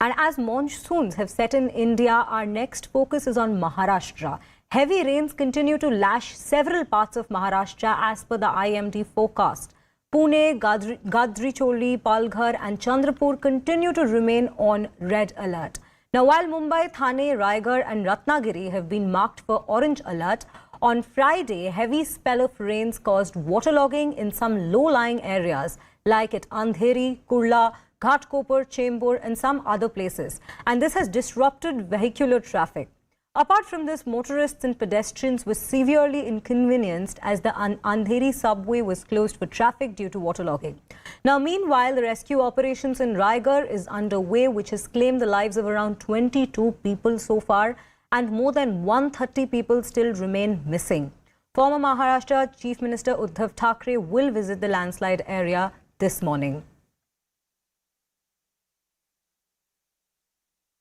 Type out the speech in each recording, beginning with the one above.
And as monsoons have set in India, our next focus is on Maharashtra. Heavy rains continue to lash several parts of Maharashtra as per the IMD forecast. Pune, Gadricholi, Palghar and Chandrapur continue to remain on red alert. Now, while Mumbai, Thane, Raigad and Ratnagiri have been marked for orange alert, on Friday, heavy spell of rains caused waterlogging in some low-lying areas like at Andheri, Kurla, Ghatkopar, Chembur and some other places. And this has disrupted vehicular traffic. Apart from this, motorists and pedestrians were severely inconvenienced as the Andheri subway was closed for traffic due to waterlogging. Now, meanwhile, the rescue operations in Raigad is underway, which has claimed the lives of around 22 people so far, and more than 130 people still remain missing. Former Maharashtra Chief Minister Uddhav Thackeray will visit the landslide area this morning.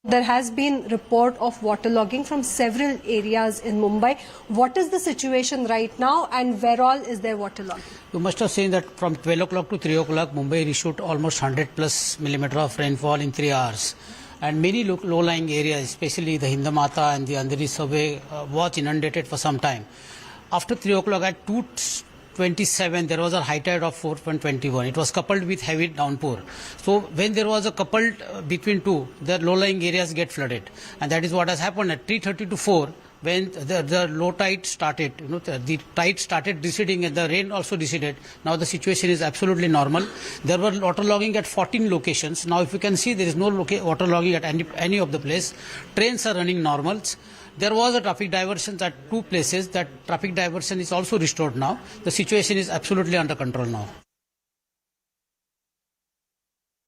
There has been report of waterlogging from several areas in Mumbai. What is the situation right now and where all is there waterlogging? You must have seen that from 12 o'clock to 3 o'clock, Mumbai issued almost 100 plus millimeter of rainfall in 3 hours. And many low-lying areas, especially the Hindamata and the Andheri subway, was inundated for some time. After 3 o'clock at 2:27, there was a high tide of 4.21. It was coupled with heavy downpour. So when there was a coupled between two, the low-lying areas get flooded. And that is what has happened at 3:30 to 4. When the low tide started, the tide started receding and the rain also receded. Now the situation is absolutely normal. There were waterlogging at 14 locations. Now if you can see, there is no waterlogging at any of the place. Trains are running normal. There was a traffic diversion at 2 places. That traffic diversion is also restored now. The situation is absolutely under control now.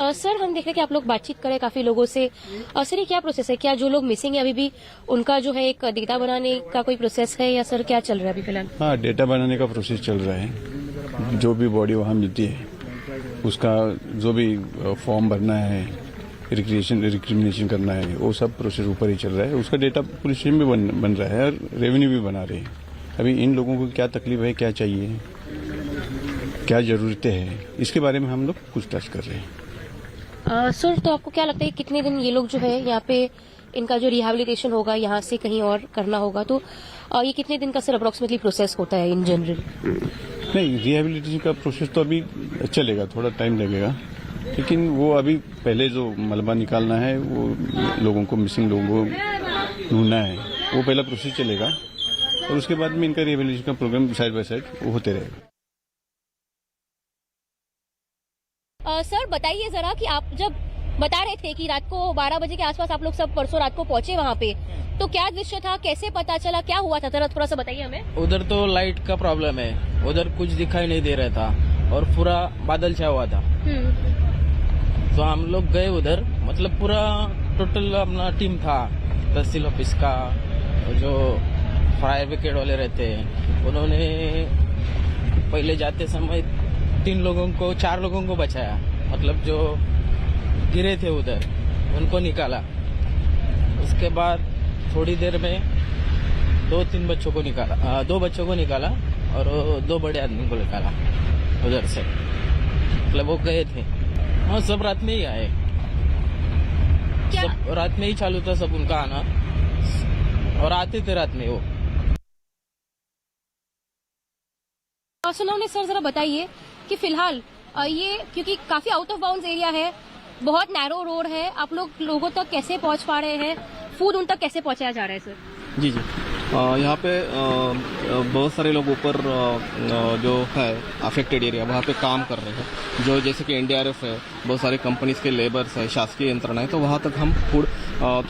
Sir, हम देख रहे हैं कि आप लोग बातचीत करें काफी लोगों से। सर, ये क्या प्रोसेस है? क्या जो लोग मिसिंग है अभी भी उनका जो है एक डेटा बनाने का कोई प्रोसेस है या सर क्या चल रहा है अभी फिलहाल? हाँ, डेटा बनाने का प्रोसेस चल रहा है। जो भी बॉडी वहाँ मिलती है उसका जो भी फॉर्म भरना है, रिक्रिमिनेशन करना है, वो सब प्रोसेस ऊपर ही चल रहा है। उसका डेटा पुलिस टीम भी बन रहा है और रेवेन्यू भी बना रहे हैं। अभी इन लोगों को क्या तकलीफ है, क्या चाहिए, क्या जरूरतें हैं, इसके बारे में हम लोग पूछताछ कर रहे हैं। सर, तो आपको क्या लगता है कितने दिन ये लोग जो है यहाँ पे इनका जो रिहेबिलिटेशन होगा यहाँ से कहीं और करना होगा, तो ये कितने दिन का सर अप्रोक्सीमेटली प्रोसेस होता है इन जनरल? नहीं, रिहेबिलिटेशन का प्रोसेस तो अभी चलेगा, थोड़ा टाइम लगेगा, लेकिन वो अभी पहले जो मलबा निकालना है, वो लोगों को, मिसिंग लोगों को ढूंढना है, वो पहला प्रोसेस चलेगा और उसके बाद में इनका रिहेबिलिटेशन का प्रोग्राम साइड बाय साइड होते रहेगा। सर, बताइए जरा कि आप जब बता रहे थे कि रात को 12 बजे के आसपास आप लोग सब परसों रात को पहुंचे वहाँ पे, तो क्या दृश्य था, कैसे पता चला, क्या हुआ था, थोड़ा सा बताइए हमें। उधर तो लाइट का प्रॉब्लम है, उधर कुछ दिखाई नहीं दे रहा था और पूरा बादल छाया हुआ था। तो हम लोग गए उधर, मतलब पूरा टोटल अपना टीम था, तहसील ऑफिस का, जो फायर ब्रिगेड वाले रहते हैं, उन्होंने पहले जाते समय 4 लोगों को बचाया, मतलब जो गिरे थे उधर उनको निकाला। उसके बाद थोड़ी देर में 2 बच्चों को निकाला, 2 बच्चों को निकाला और 2 बड़े आदमी को निकाला उधर से, मतलब वो गए थे। हाँ, सब रात में ही आए, सब रात में ही चालू था सब उनका आना और आते थे रात में वो। सुनाओ सर, जरा बताइए कि फिलहाल ये क्योंकि काफी आउट ऑफ बाउंड्स एरिया है, बहुत नैरो रोड है, आप लोग लोगों तक कैसे पहुंच पा रहे हैं, फूड उन तक कैसे पहुंचाया जा रहा है सर? जी, यहाँ पे बहुत सारे लोग ऊपर जो है अफेक्टेड एरिया, वहाँ पे काम कर रहे हैं, जो जैसे कि एनडीआरएफ है, बहुत सारे कंपनीज के लेबर्स है, शासकीय यंत्रणा है, तो वहाँ तक हम फूड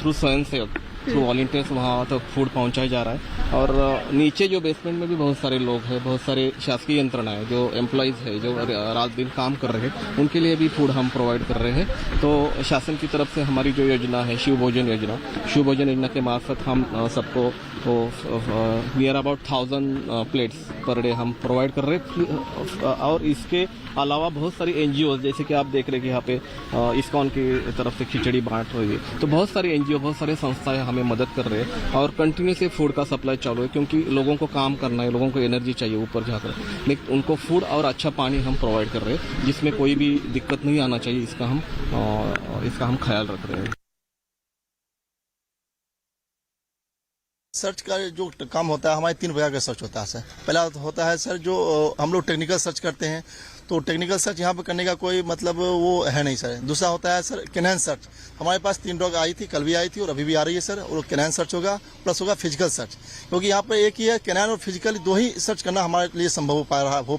थ्रू स्वयंसेवक, थ्रू वॉलंटियर्स वहाँ तक फूड पहुँचाया जा रहा है। और नीचे जो बेसमेंट में भी बहुत सारे लोग हैं, बहुत सारे शासकीय यंत्रणा है, जो एम्प्लॉयज है, जो रात दिन काम कर रहे हैं, उनके लिए भी फूड हम प्रोवाइड कर रहे हैं। तो शासन की तरफ से हमारी जो योजना है, शिव भोजन योजना के मार्फत हम सबको near about 1000 plates per day हम प्रोवाइड कर रहे हैं। और इसके अलावा बहुत सारी एनजीओ, जैसे कि आप देख रहे हैं कि यहाँ पे इस्कॉन की तरफ से खिचड़ी बांट रही है, तो बहुत सारे एनजीओ, बहुत सारे संस्थाएं हमें मदद कर रहे हैं और कंटिन्यूसली फूड का सप्लाई चालू है, क्योंकि लोगों को काम करना है, लोगों को एनर्जी चाहिए ऊपर जाकर, लेकिन उनको फूड और अच्छा पानी हम प्रोवाइड कर रहे हैं, जिसमें कोई भी दिक्कत नहीं आना चाहिए, इसका हम ख्याल रख रहे हैं। सर्च का जो काम होता है हमारे 3 प्रकार का सर्च होता है सर। पहला होता है सर जो हम लोग टेक्निकल सर्च करते हैं, तो टेक्निकल सर्च यहाँ पर करने का कोई मतलब वो है नहीं सर। दूसरा होता है सर कैनान सर्च। हमारे पास 3 डॉग आई थी, कल भी आई थी और अभी भी आ रही है सर। और कैनान सर्च होगा प्लस होगा फिजिकल सर्च, क्योंकि यहाँ पर एक ही है, कैनान और फिजिकल 2 ही सर्च करना हमारे लिए संभव हो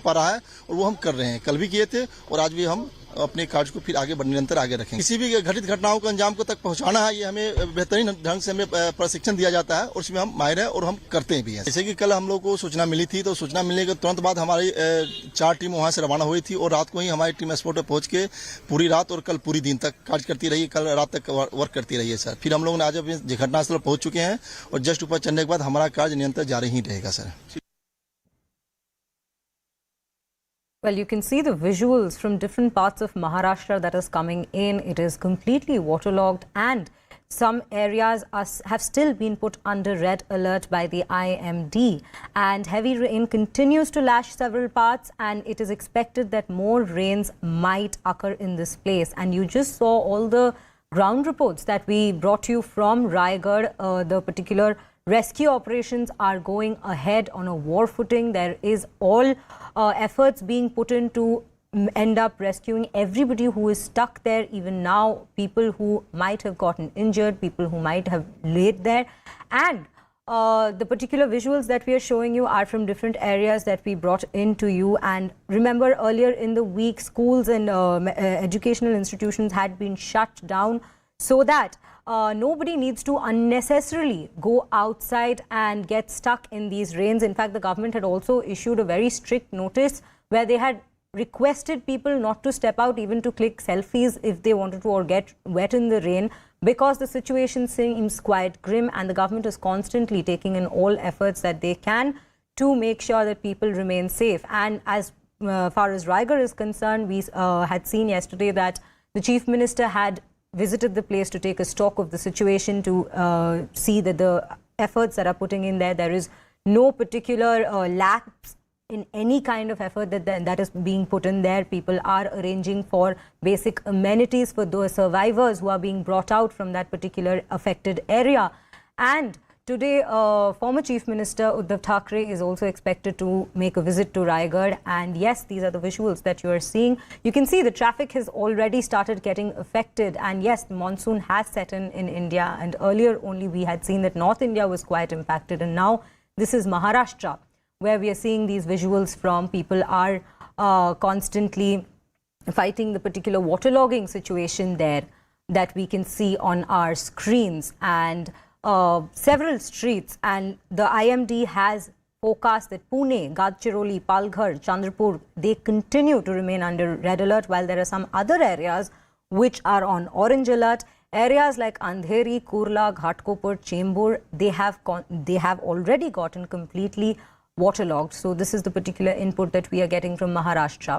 पा रहा है और वो हम कर रहे हैं। कल भी किए थे और आज भी हम अपने कार्य को फिर आगे निरंतर आगे रखेंगे। किसी भी घटित घटनाओं को अंजाम को तक पहुंचाना है, ये हमें बेहतरीन ढंग से हमें प्रशिक्षण दिया जाता है और उसमें हम माहिर हैं और हम करते भी हैं। जैसे कि कल हम लोग को सूचना मिली थी, तो सूचना मिलने के तुरंत बाद हमारी 4 टीम वहां से रवाना हुई थी और रात को ही हमारी टीम स्पॉट पर पहुंच के पूरी रात और कल पूरी दिन तक कार्य करती रही, कल रात तक वर्क करती रही है सर। फिर हम लोग ने आज अपने घटनास्थल पर पहुंच चुके हैं और जस्ट ऊपर चढ़ने के बाद हमारा कार्य निरंतर जारी ही रहेगा sir. Well, you can see the visuals from different parts of Maharashtra that is coming in. It is completely waterlogged and some areas have still been put under red alert by the IMD. And heavy rain continues to lash several parts and it is expected that more rains might occur in this place. And you just saw all the ground reports that we brought you from Raigad. The particular rescue operations are going ahead on a war footing. There is all efforts being put in to end up rescuing everybody who is stuck there. Even now, people who might have gotten injured, people who might have laid there. And the particular visuals that we are showing you are from different areas that we brought into you. And remember, earlier in the week, schools and educational institutions had been shut down so that nobody needs to unnecessarily go outside and get stuck in these rains. In fact, the government had also issued a very strict notice where they had requested people not to step out even to click selfies if they wanted to or get wet in the rain, because the situation seems quite grim and the government is constantly taking in all efforts that they can to make sure that people remain safe. And as far as Raigad is concerned, we had seen yesterday that the Chief Minister had visited the place to take a stock of the situation, to see that the efforts that are putting in there is no particular lapse in any kind of effort that is being put in there. People are arranging for basic amenities for those survivors who are being brought out from that particular affected area. And today, former Chief Minister Uddhav Thackeray is also expected to make a visit to Raigad. And yes, these are the visuals that you are seeing. You can see the traffic has already started getting affected. And yes, the monsoon has set in India. And earlier only we had seen that North India was quite impacted. And now this is Maharashtra, where we are seeing these visuals from. People are constantly fighting the particular waterlogging situation there that we can see on our screens. And several streets, and the IMD has forecast that Pune, Gadchiroli, Palghar, Chandrapur, they continue to remain under red alert, while there are some other areas which are on orange alert. Areas like Andheri, Kurla, Ghatkopar, Chembur, they have already gotten completely waterlogged. So this is the particular input that we are getting from Maharashtra.